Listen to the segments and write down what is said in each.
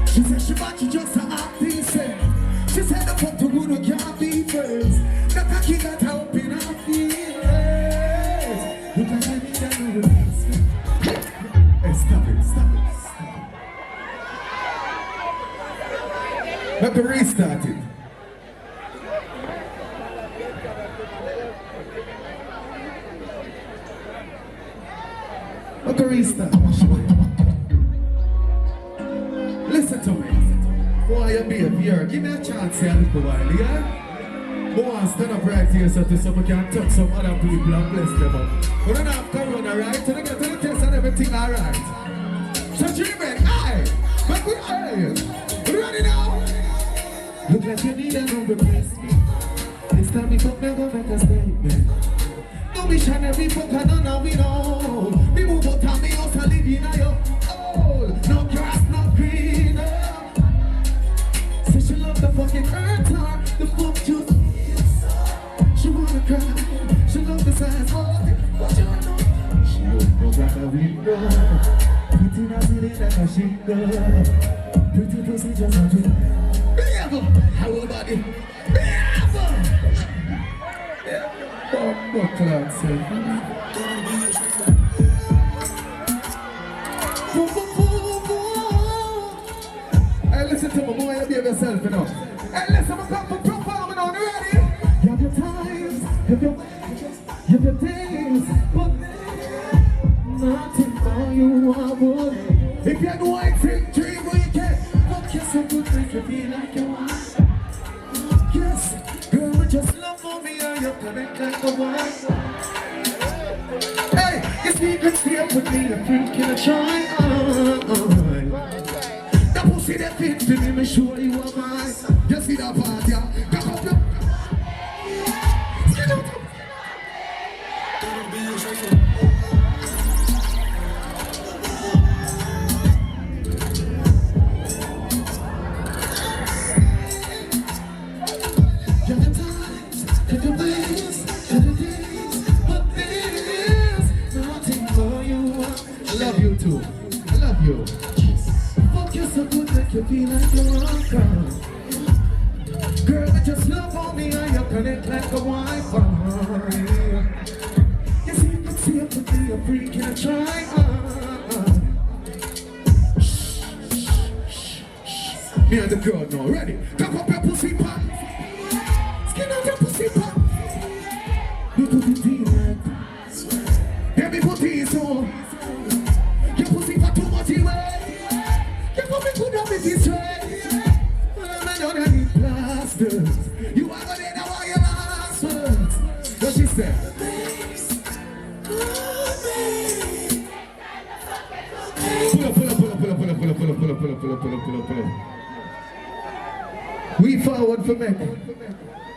She said she want you just to act decent. She said the fuck to good can't be first. The cocky got her up in her feelings. Look at me down the face. Hey, stop it. Let me restart it. Let me restart. Listen to me. Boy, you behavior. Give me a chance here a little while, yeah? I want to stand up right here so we can touch some other people and bless them up. We don't have corona, right? So they get to the test and everything alright. So G-Man, aye! But we aye! Ready now? Look like you need a new replacement. This time we come and go make a statement. Don't be shy and be fuck and none of we know. Me move out of me house and live in a yo. Oh, no grass, no green. Say she love the fucking earth, the fuck juice. She wanna cry, she love the size of it. What you know? She look like a window. Pretty nasty like a shingle. Pretty pussy just a dream. Never! How about it? Never! Bomba clock, say. Hey, listen to me, boy, you behave yourself, you know. Hey, listen, I'm come for performing on, you ready? You have your times, you have your days, but nothing for you, I would. If you had one thing, dream where you can. Fuck you so good, make you feel like you want. Yes, girl, just love for me, and you connect like a wife. Hey, your secret's here with me, a freak in a try. That pussy that fit to me, me sure you are mine. You see that part, yeah? Cock up your... You feel like you're on ground. Girl, with your love on me and you connect like a Wi-Fi. You see, you can see up with me, a freak in a try. Me and the girl now, ready? Cock up your pussy pop. Skin out your pussy pop. You put it in like that. Yeah, me put it so. Your pussy for too much away. Could have been this way. Well, I'm not any plasters. You are gonna know why you're masters. What she said? Pull up. We forward for me.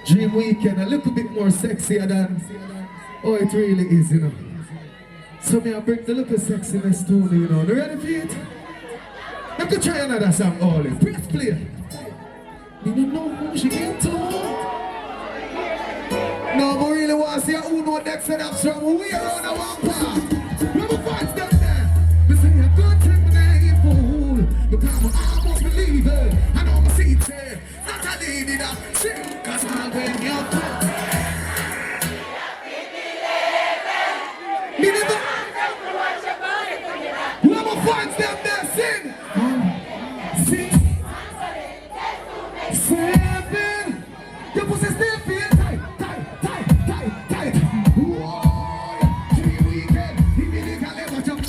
Dream Weekend, a little bit more sexier than it really is, you know. So me I bring the little sexiness to me, you know. You ready for it? I could try another song, Olive. Press play. You don't know who she get to. No, I really want to see who know that set up strong. We are on a one part. Remember fans down there. Listen. Because I'm almost believer. I know my seat's here. Not a lady that sing. Cause I'm when you're come. Me never. Who am I fans them there sing? 6, 7. Your pussy still feel tight. Whoa, 3 weekend. Immediately watch up.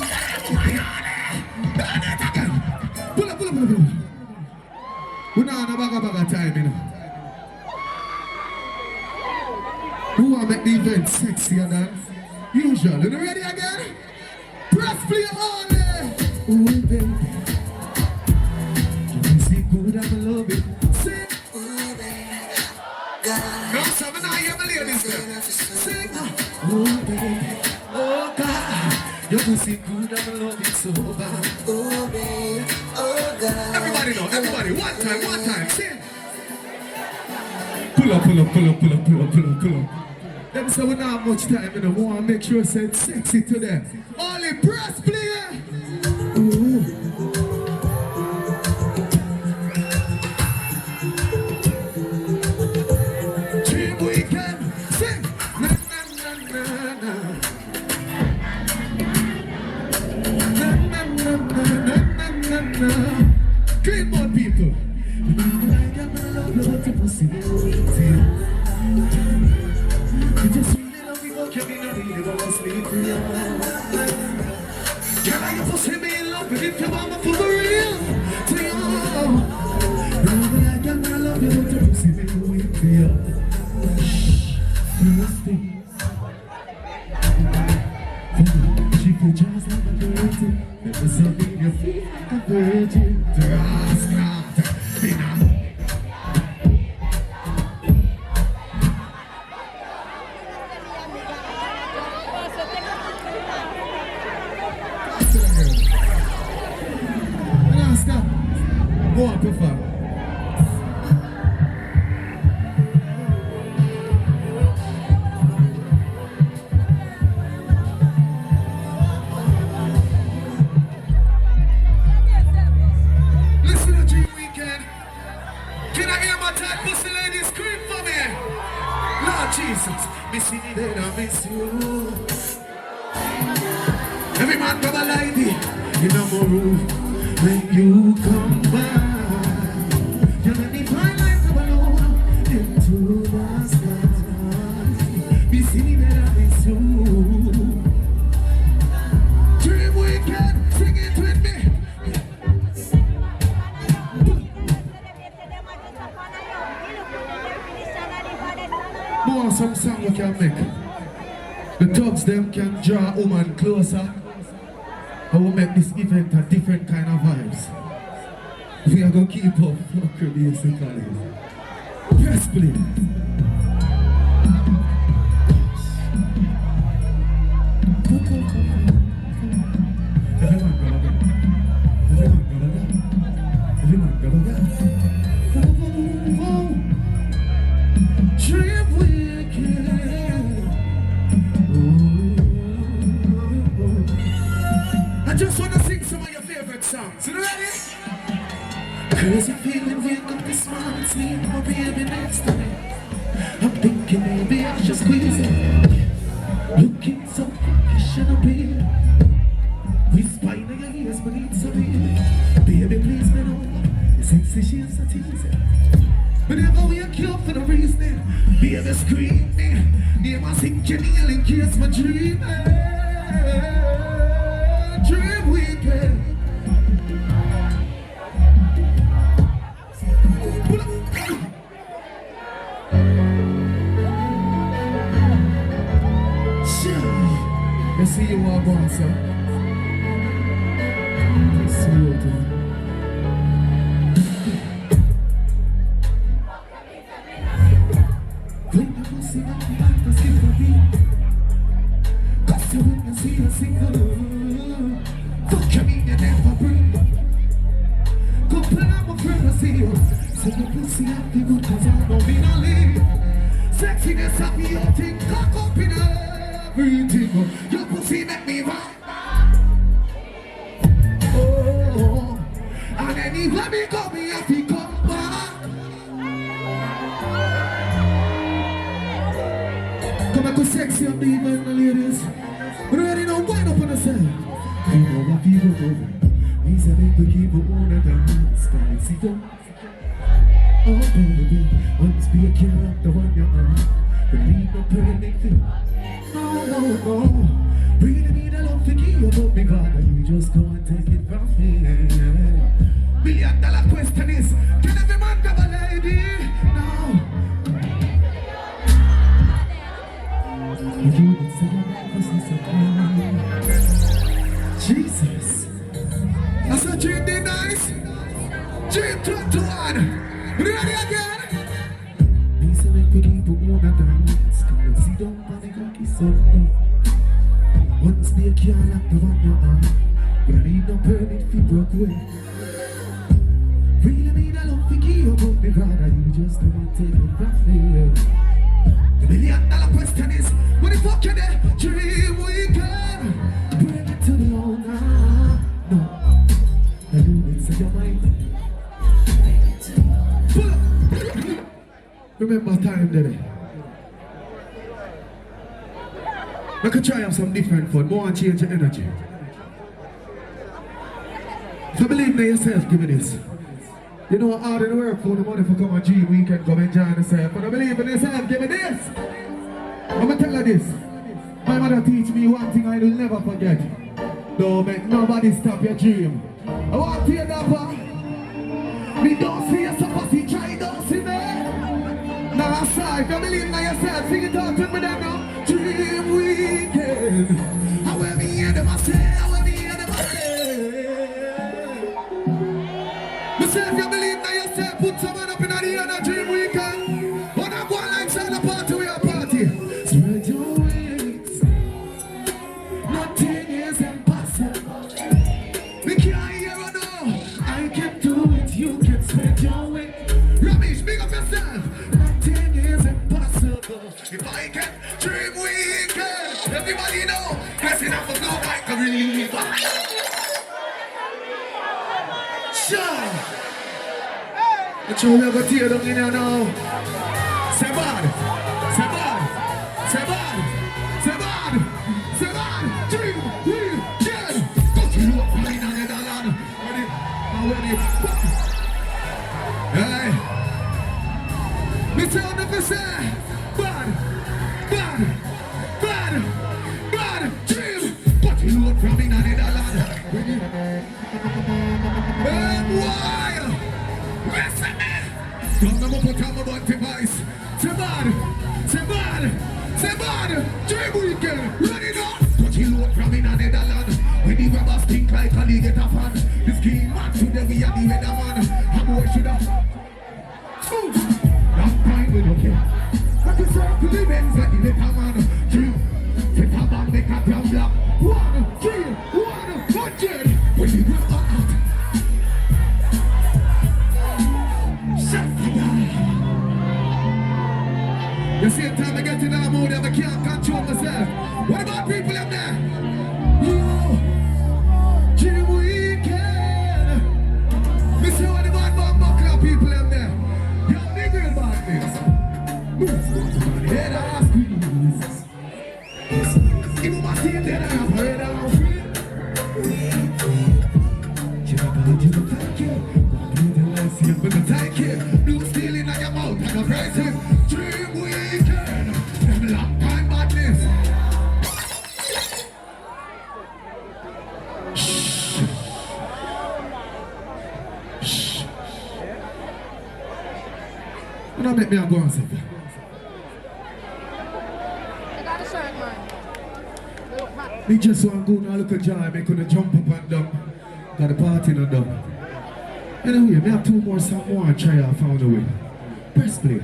Pull up. We not on a baga time, you know. Who want to make the event sexier than usual? You ready again? Press play only. Ooh, baby. You see good, I love it. Sing. Ooh, baby. No, so now you have a ladies there. Sing. Ooh, baby. Oh, God. You pussy good, I love it so bad. Ooh, baby. Oh, God. Everybody know, everybody. One time. Sing. Pull up. Let me say we don't have much time, you know. We want to make sure it's sexy to them. Only press play. Ooh. Dream weekend. Sing. Na. Clean board people. You just really love me, but you really don't want to sleep with you. Girl, I used to say me in love with if you want me for real. To you. Baby, I can't love you, but you see me with you. First thing. She could just like a virgin. Never something you feel like a virgin. Trust not. Be now. Go on, prefer. Listen to Dream Weekend. Can I hear my tight pussy ladies scream for me? Lord Jesus, miss me then I miss you. Every man got a lady in a more room when you come back. You let me fly like a balloon into the sky. Be see that I miss you. Dream Weekend, sing it with me. More some song we can make. The thugs them can draw a woman closer. I will make this event a different kind of vibes. We are going to keep up fucker basically. Press play. Dream weekend. I just want to sing some of your favorite songs. You ready? Crazy feeling wake up this morning, sleep my baby next to me. I'm thinking maybe I should squeeze it. Looking so freakish and appeal. Whisper in your ears, but it's so real. Baby, please bend over. Sexy, she's so teasing. Whenever we are killed for the reasoning, baby screaming. Name I sink your nail in case my dreaming. Dream weekend. Let's see you walk on, sir. Let's see you do. When you go see that you like to see the beat. Cause you when you see a single. Fuck you mean you never bring. Go play I'm a friend to see you. So you pussy have the good cause I don't mean to leave. Sexiness of your thing, cock up in everything. Your pussy make me vibe. Oh, and leave, let me go, me have to come back. Come back with sexy and deep and the ladies. Ready now, wind up on the side. You know what people go. These are the people who want to dance. Can't see them. Oh baby, once be a killer, the one you're on. Believe no perfect thing. No. Really need a love to give about me, God, and you just go and take it from me. $1 million question is, can every man have a lady? No. You would say your business Jesus. That's a dream day nice. Dream 21. Ready again? These are the people who wanna dance. Come and see don't panic and kiss up. Once me a car like the one you're on. Gonna need no permit if you broke away. Really need a love to give about me, brother. You just don't want to take it from me. The $1 million question is, what the fuck you there? Dream weekend. Bring it to the owner. No, I do it so your mind. Pull up. Remember time, daddy. I could try have some different fun, more and change your energy. If you believe in yourself, give me this. You know how hard in the work for the money for come on G weekend, come enjoy yourself. But I believe in yourself, give me this. I'm gonna tell you this. My mother teach me one thing I will never forget. Don't make nobody stop your dream. I want to hear that part. Me don't see yourself, see try, don't see me. Now aside, if you believe in yourself, sing it out with me then now. Dream weekend. However me hear them I say, however me hear them I say. Me say if you believe in yourself, put someone up in the air on dream weekend. But I'm going like say the party we are party. Spread your wings. Nothing is impossible. Me can't hear or no. I can do it, you can spread your wings. Ramesh, big up yourself. Nothing is impossible. If I can dream weekend, everybody know. That's enough of no mic to relieve. Sure. But you never tear down in here now. Say bad. Say bad. Say bad. Say bad. Say bad. Dream weekend. Go to you up flying on the land. Ready? Hey. Me tell them to say bad. Dream. Go to you up from in the land. Ready? Wild. Listen me. Come on, put on my butt device. Say bad. Dream weekend. Ready now. Cut you out from in the Netherlands. When the grabbers think like a league get a fan. This game man today we are the weatherman. How boy should have. That time we don't care. I can serve to the men's like the weatherman. Dream. Take a bag, make a damn black. 1, 3, 100. When you grab out. The same time I get in that mood, I can't control myself. What about people up there? Yo, dream weekend. Me say what the bad buckler people up there. Yo, big real bad things. Head ass squeeze. Even my team there, I have heard of you thank you. But the thank you. Blue steel in your mouth and a prices. Dream weekend. Them long time madness. Shh. Don't make me go on something. I got a shirt, man. Me just want to go now look at John, make gonna jump up and down. Got the party not done. Anyway, me have 2 more songs more and try out found a way. Press play.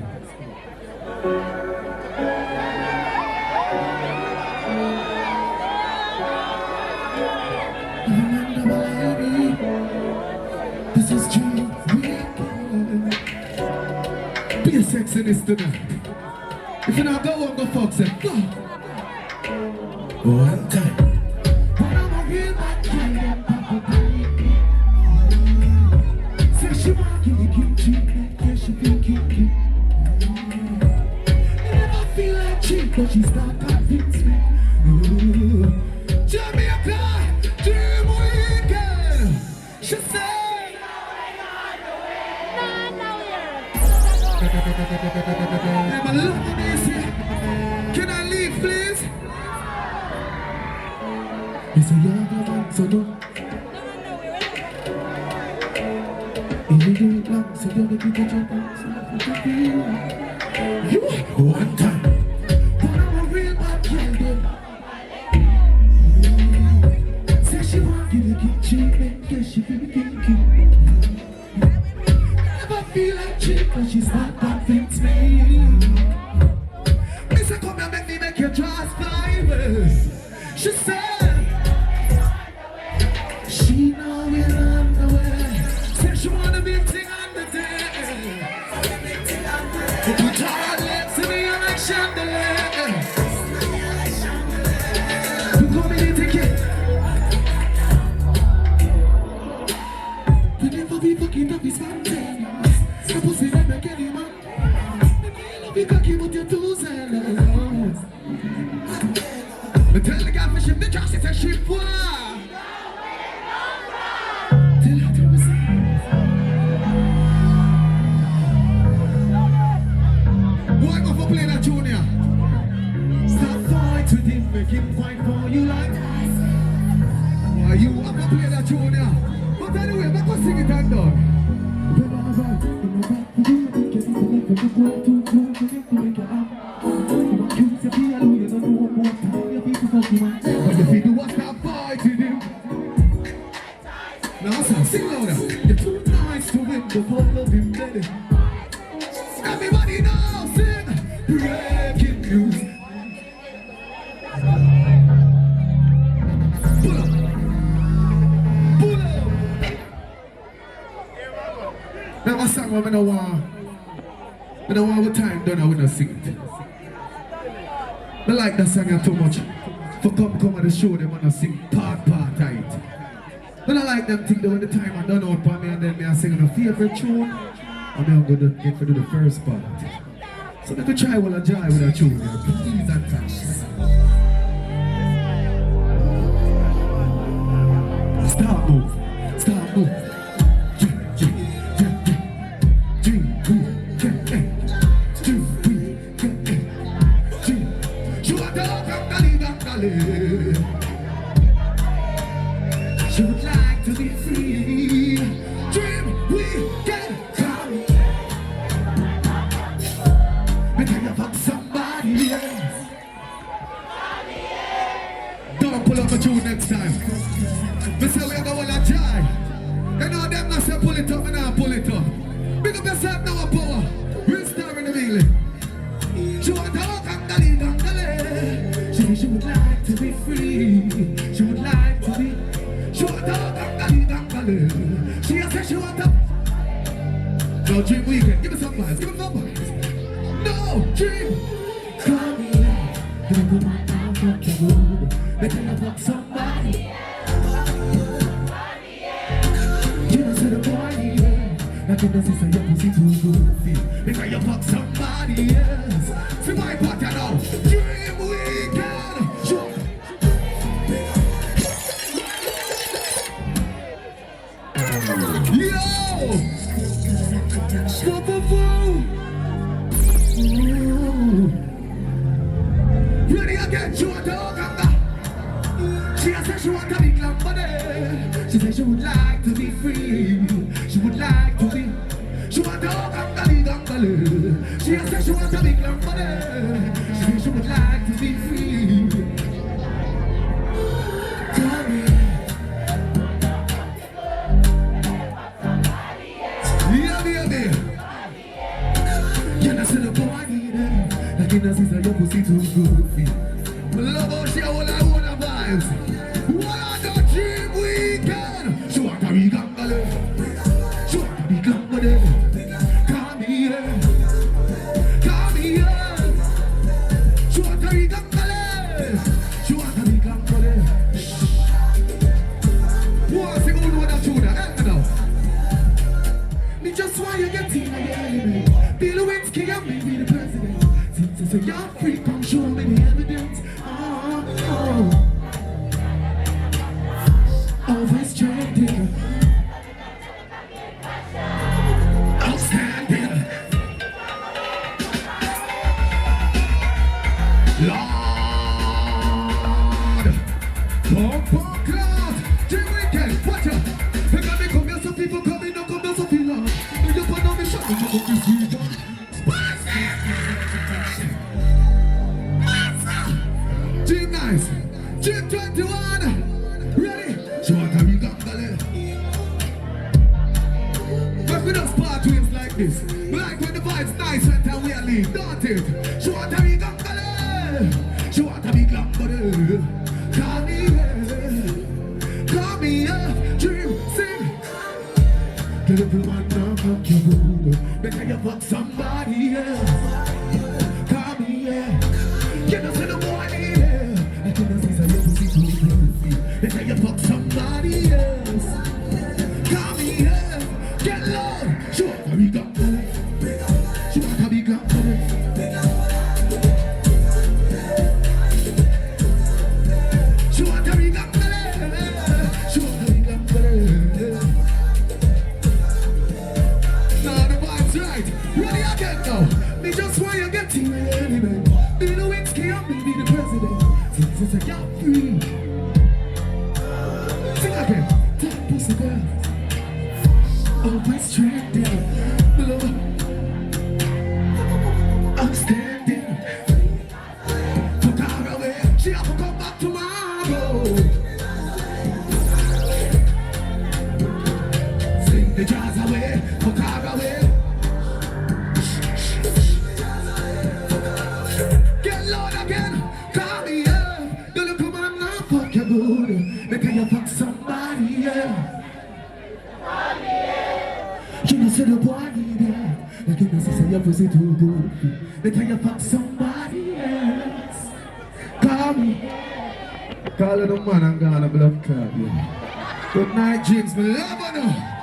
This is dream weekend. Be a sexiness tonight. If you not go, go fuck them. Go. One time. I'm a love this here. Can I leave, please? It's a young man, so don't. If you do it long, so don't make it your box. You one time, but I'm a real bad girl, then. Say she want you to get treatment, guess she feel kinky. Never feel like cheap, but she's not convinced me. Me say come here, make your jaws fly. She said she know we're on the way. Say she wanna be a thing on the day. Put her legs in the election day. You call me the ticket. You never be fucking up, it's spontaneous. The pussy that make any man. You love you cocky, but you're too zealous. Me tell the guy for ship the trash, it's a ship war. Tell her to me say. Why go for playing that junior? Stop fight with him, make him fight for you like. Why you have to play that junior? But anyway, make us sing it and done. But if you do what's that fight with him? Now sing louder. You're too nice to win the whole of him, daddy. Everybody knows sing breaking news. Pull up. Pull up. Now a song where I don't want what time done, I will not sing it. I like that song too much. For come on the show, they wanna sing part tight. But I like them thing that when the time I done out for me and then me I sing a favorite tune. And then I'm gonna get to do the first part. So let me try while I jive with a tune. Please and thanks. Start move. Start move. She would like to be free. Dream we can come. But can you fuck somebody else? Don't pull up a tune next time. We say we're going to try. You know them not say pull it up, and I pull it up. Big up yourself now a power. Real star in the middle. She want to walk and dally. She would like to be free. She would like to be. She want to walk and dally. She has said she want to. No dream weekend. Give me some vibes. Give me some vibes. No dream. Come here. Don't go my mouth up the road. Let me fuck somebody. You know say the boy here. Like it doesn't say your pussy too good. Because you fuck somebody else. See my partner now. Dream weekend. Sure. Yo! Ready again, she want to walk up. She said she want to be club money. She said she would like to be free. She would like to be. She want to walk up. She said she want to be club money. She said she would like to be free. Come here. You know, see the boy I need it. Like in the season, your pussy too good for you. Love how she all I wanna vibes. What are the dream weekend? She want to be gangale. She want to be gangale. Come here. Come here. She want to be gangale. She want to be gangale. What's the good one that you da? Now. Me just want you get in again. Bill Lewinsky and me be the president. Since it's a young freak, come show me the evidence. Always trending. Outstanding. this. Like when the vibe's nice, when time we are leave, don't it? She want to be gangale. She want to be gangale. Call me up, dream, sing. Get up in my now, fuck your booty. Better you fuck somebody else. Call me up. Get us in the morning, yeah. I cannot see some pussy too goofy. Better you fuck somebody else. Call me up. Get low. She want to be gangale. She want to be gangale. She want to be gangale. She want to be gangale. Now the vibe's right. Ready again now. Me just want you get to ready, man. Be the whiskey and me be the president. Since it's a gap free. Sing again. That pussy girl. Always straight down. Below. I'm standing. Put her away. She have to come back tomorrow. Sing the jazz away. Put her away. Get loud again. Call me up. The little man now fuck your good. Make you fuck somebody else. You know, say the boy need it. Like you know, say your pussy too good. They tell you fuck somebody else. Call me. Call it a man and gonna blood clot, yeah. Good night, drinks, me love her now.